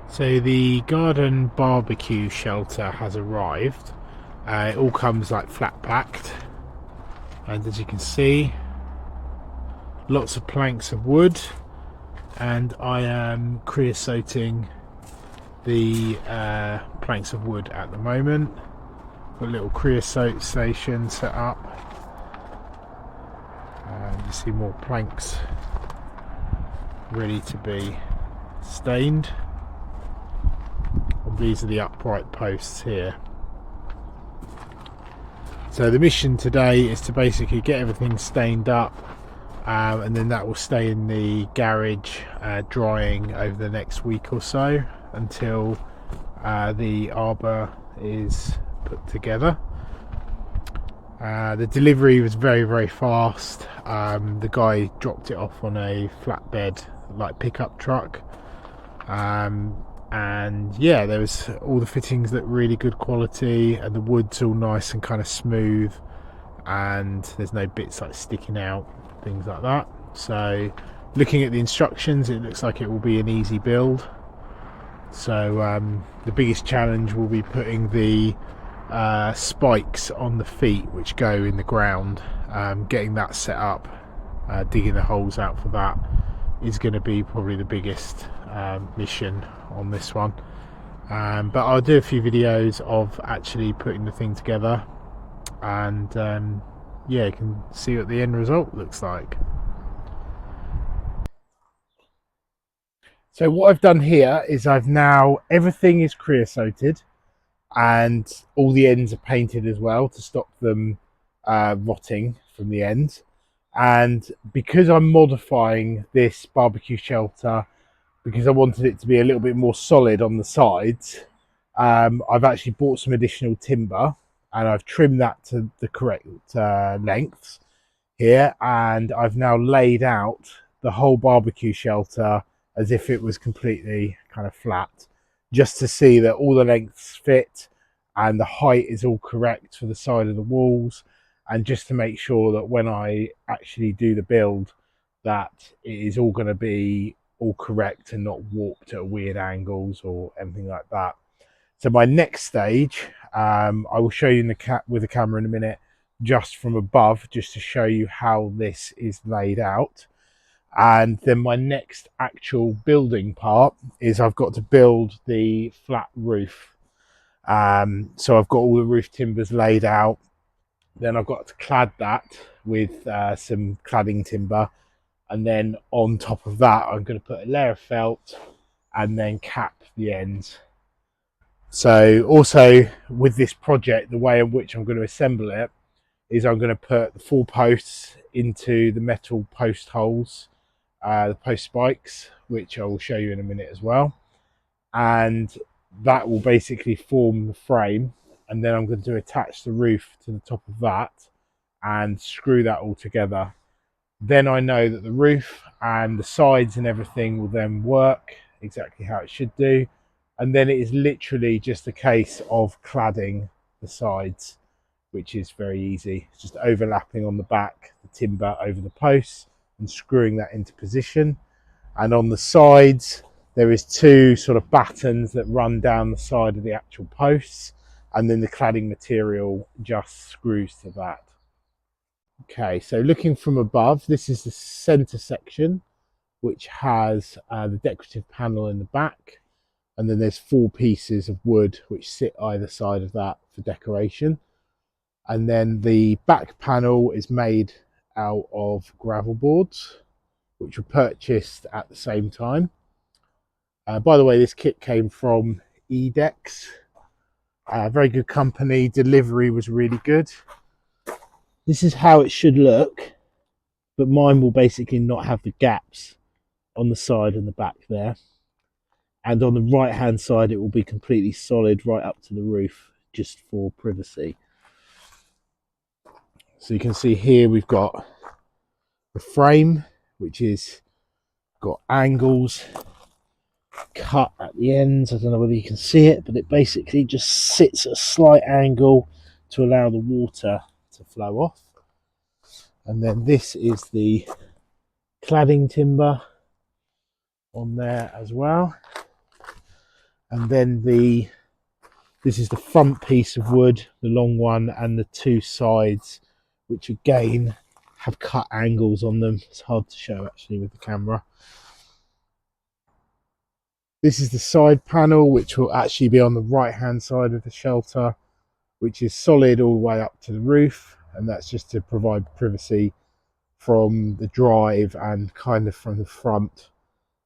So the garden barbecue shelter has arrived. It all comes like flat packed, and as you can see, lots of planks of wood. And I am creosoting the planks of wood at the moment. Got a little creosote station set up. You see more planks ready to be stained. And these are the upright posts here. So the mission today is to basically get everything stained up, and then that will stay in the garage drying over the next week or so until the arbour is put together. The delivery was very fast. The guy dropped it off on a flatbed like pickup truck, and yeah, there was all the fittings that really good quality, and the wood's all nice and kind of smooth, and there's no bits like sticking out, things like that. So looking at the instructions, it looks like it will be an easy build. So the biggest challenge will be putting the spikes on the feet which go in the ground. Getting that set up, digging the holes out for that is going to be probably the biggest mission on this one. But I'll do a few videos of actually putting the thing together, and yeah, you can see what the end result looks like. So what I've done here is everything is creosoted, and all the ends are painted as well to stop them rotting from the ends. And because I'm modifying this barbecue shelter, because I wanted it to be a little bit more solid on the sides, I've actually bought some additional timber, and I've trimmed that to the correct lengths here, and I've now laid out the whole barbecue shelter as if it was completely kind of flat, just to see that all the lengths fit and the height is all correct for the side of the walls, and just to make sure that when I actually do the build, that it is all going to be all correct and not warped at weird angles or anything like that. So my next stage, I will show you with the camera in a minute, just from above, just to show you how this is laid out. And then my next actual building part is I've got to build the flat roof. So I've got all the roof timbers laid out. Then I've got to clad that with some cladding timber, and then on top of that I'm going to put a layer of felt and then cap the ends. So also with this project, the way in which I'm going to assemble it is I'm going to put the 4 posts into the metal post holes, the post spikes, which I will show you in a minute as well, and that will basically form the frame. And then I'm going to attach the roof to the top of that and screw that all together. Then I know that the roof and the sides and everything will then work exactly how it should do, and then it is literally just a case of cladding the sides, which is very easy. It's just overlapping on the back the timber over the posts and screwing that into position. And on the sides there is 2 sort of battens that run down the side of the actual posts, and then the cladding material just screws to that. Okay, so looking from above, this is the center section, which has the decorative panel in the back, and then there's 4 pieces of wood which sit either side of that for decoration. And then the back panel is made out of gravel boards, which were purchased at the same time. By the way, this kit came from Edex, very good company. Delivery was really good. This is how it should look, but mine will basically not have the gaps on the side and the back there. And on the right hand side it will be completely solid right up to the roof, just for privacy. So you can see here we've got the frame, which is got angles cut at the ends. I don't know whether you can see it, but it basically just sits at a slight angle to allow the water to flow off. And then this is the cladding timber on there as well. And then this is the front piece of wood, the long one, and the two sides, which again have cut angles on them. It's hard to show actually with the camera. This is the side panel, which will actually be on the right hand side of the shelter, which is solid all the way up to the roof, and that's just to provide privacy from the drive and kind of from the front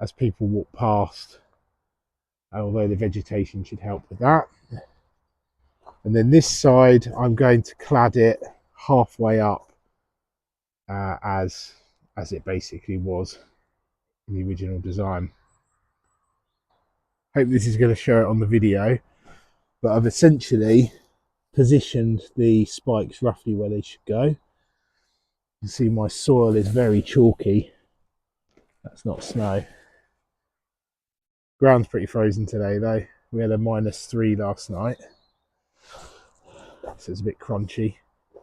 as people walk past, although the vegetation should help with that. And then this side, I'm going to clad it halfway up as it basically was in the original design. Hope this is going to show it on the video, but I've essentially positioned the spikes roughly where they should go. You can see my soil is very chalky. That's not snow. Ground's pretty frozen today though. We had a -3 last night, so it's a bit crunchy.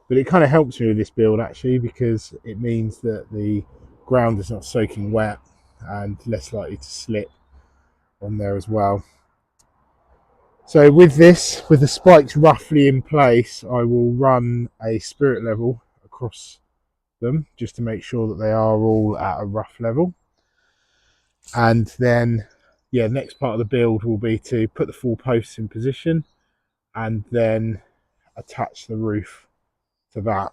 But it kind of helps me with this build actually, because it means that the ground is not soaking wet and less likely to slip on there as well. So with this, with the spikes roughly in place, I will run a spirit level across them just to make sure that they are all at a rough level. And then, yeah, next part of the build will be to put the 4 posts in position and then attach the roof to that.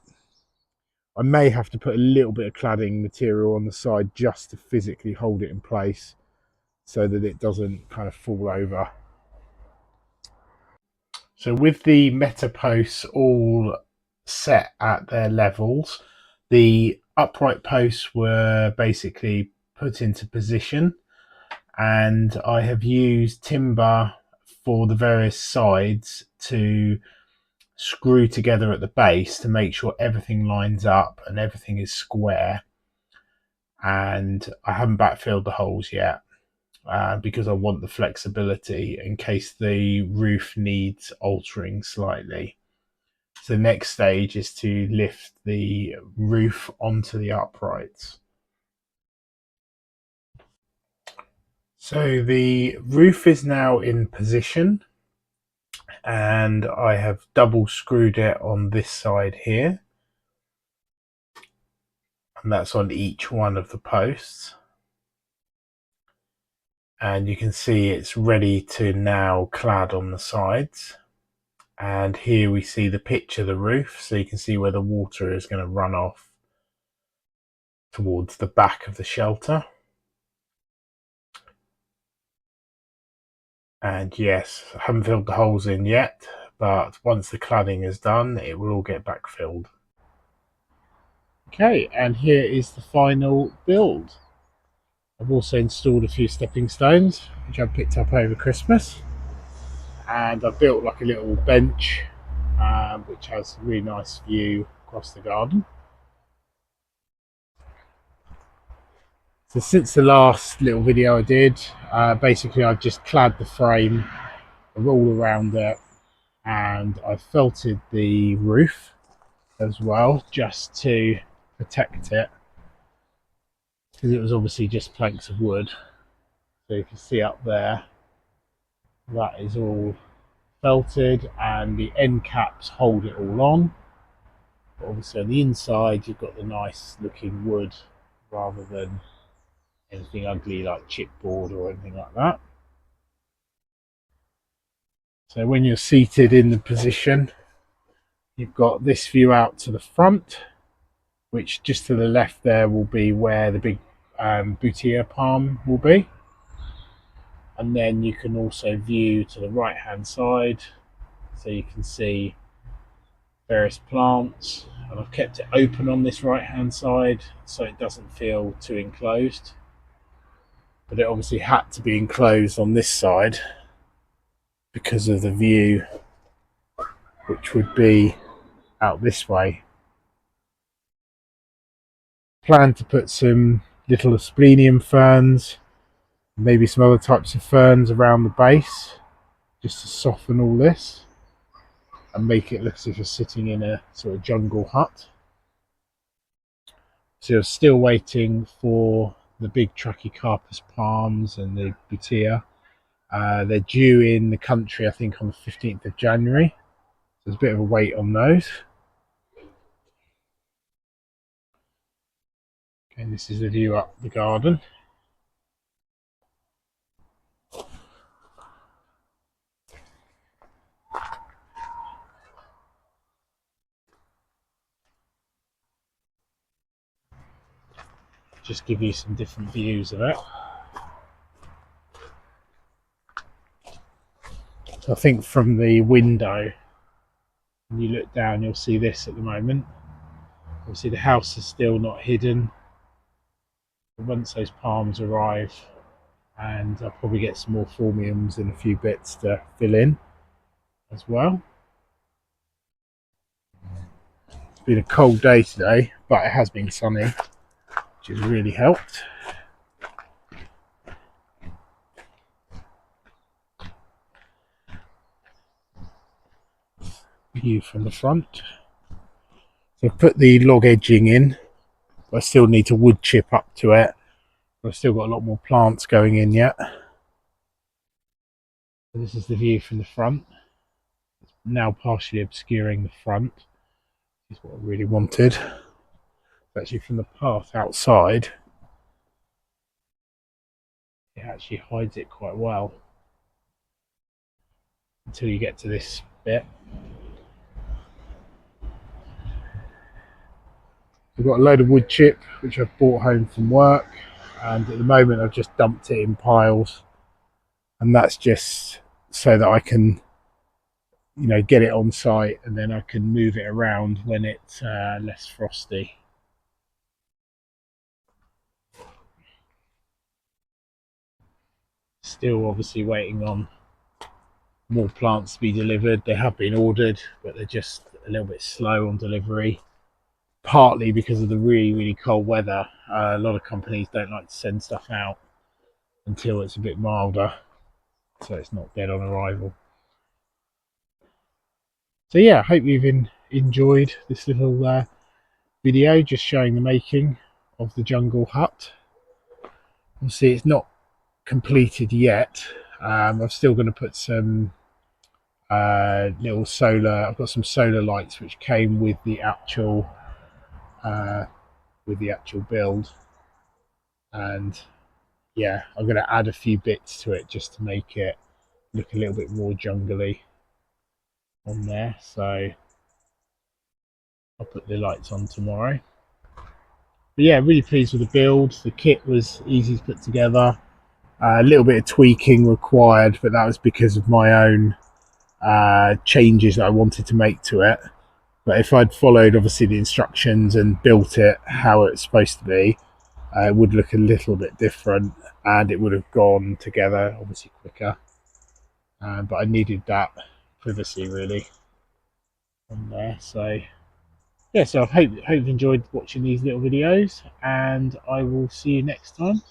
I may have to put a little bit of cladding material on the side just to physically hold it in place so that it doesn't kind of fall over. So with the meta posts all set at their levels, the upright posts were basically put into position, and I have used timber for the various sides to screw together at the base to make sure everything lines up and everything is square. And I haven't backfilled the holes yet because I want the flexibility in case the roof needs altering slightly. So the next stage is to lift the roof onto the uprights. So the roof is now in position, and I have double screwed it on this side here, and that's on each one of the posts. And you can see it's ready to now clad on the sides. And here we see the pitch of the roof, so you can see where the water is going to run off towards the back of the shelter. And yes, I haven't filled the holes in yet, but once the cladding is done, it will all get backfilled. Okay, and here is the final build. I've also installed a few stepping stones, which I picked up over Christmas. And I built like a little bench, which has a really nice view across the garden. So since the last little video I did, basically I've just clad the frame all around it, and I felted the roof as well just to protect it, because it was obviously just planks of wood. So you can see up there, that is all felted, and the end caps hold it all on. But obviously on the inside you've got the nice looking wood rather than anything ugly like chipboard or anything like that. So when you're seated in the position, you've got this view out to the front, which just to the left there will be where the big boutia palm will be. And then you can also view to the right hand side, so you can see various plants. And I've kept it open on this right hand side so it doesn't feel too enclosed, but it obviously had to be enclosed on this side because of the view, which would be out this way. Plan to put some little asplenium ferns, maybe some other types of ferns around the base, just to soften all this and make it look as if you're sitting in a sort of jungle hut. So you're still waiting for the big Trachycarpus palms and the boutia, They're due in the country, I think, on the 15th of January. So there's a bit of a wait on those. And this is the view up the garden. Just give you some different views of it. So I think from the window, when you look down, you'll see this at the moment. Obviously, the house is still not hidden. But once those palms arrive, and I'll probably get some more phormiums and a few bits to fill in as well. It's been a cold day today, but it has been sunny, which has really helped. View from the front. So I've put the log edging in. I still need to wood chip up to it. I've still got a lot more plants going in yet. So this is the view from the front. It's now partially obscuring the front. This is what I really wanted. Actually, from the path outside, it actually hides it quite well until you get to this bit. I've got a load of wood chip which I've brought home from work, and at the moment I've just dumped it in piles, and that's just so that I can, get it on site, and then I can move it around when it's less frosty. Still obviously waiting on more plants to be delivered. They have been ordered, but they're just a little bit slow on delivery, partly because of the really, really cold weather. A lot of companies don't like to send stuff out until it's a bit milder, so it's not dead on arrival. So yeah, I hope you've enjoyed this little video just showing the making of the jungle hut. Obviously it's not completed yet. I'm still going to put some little solar. I've got some solar lights which came with the actual build, and yeah, I'm going to add a few bits to it just to make it look a little bit more jungly on there. So I'll put the lights on tomorrow. But yeah, really pleased with the build. The kit was easy to put together. A little bit of tweaking required, but that was because of my own changes that I wanted to make to it. But if I'd followed obviously the instructions and built it how it's supposed to be, it would look a little bit different, and it would have gone together obviously quicker. But I needed that privacy really on there. So yeah, so I hope you've enjoyed watching these little videos, and I will see you next time.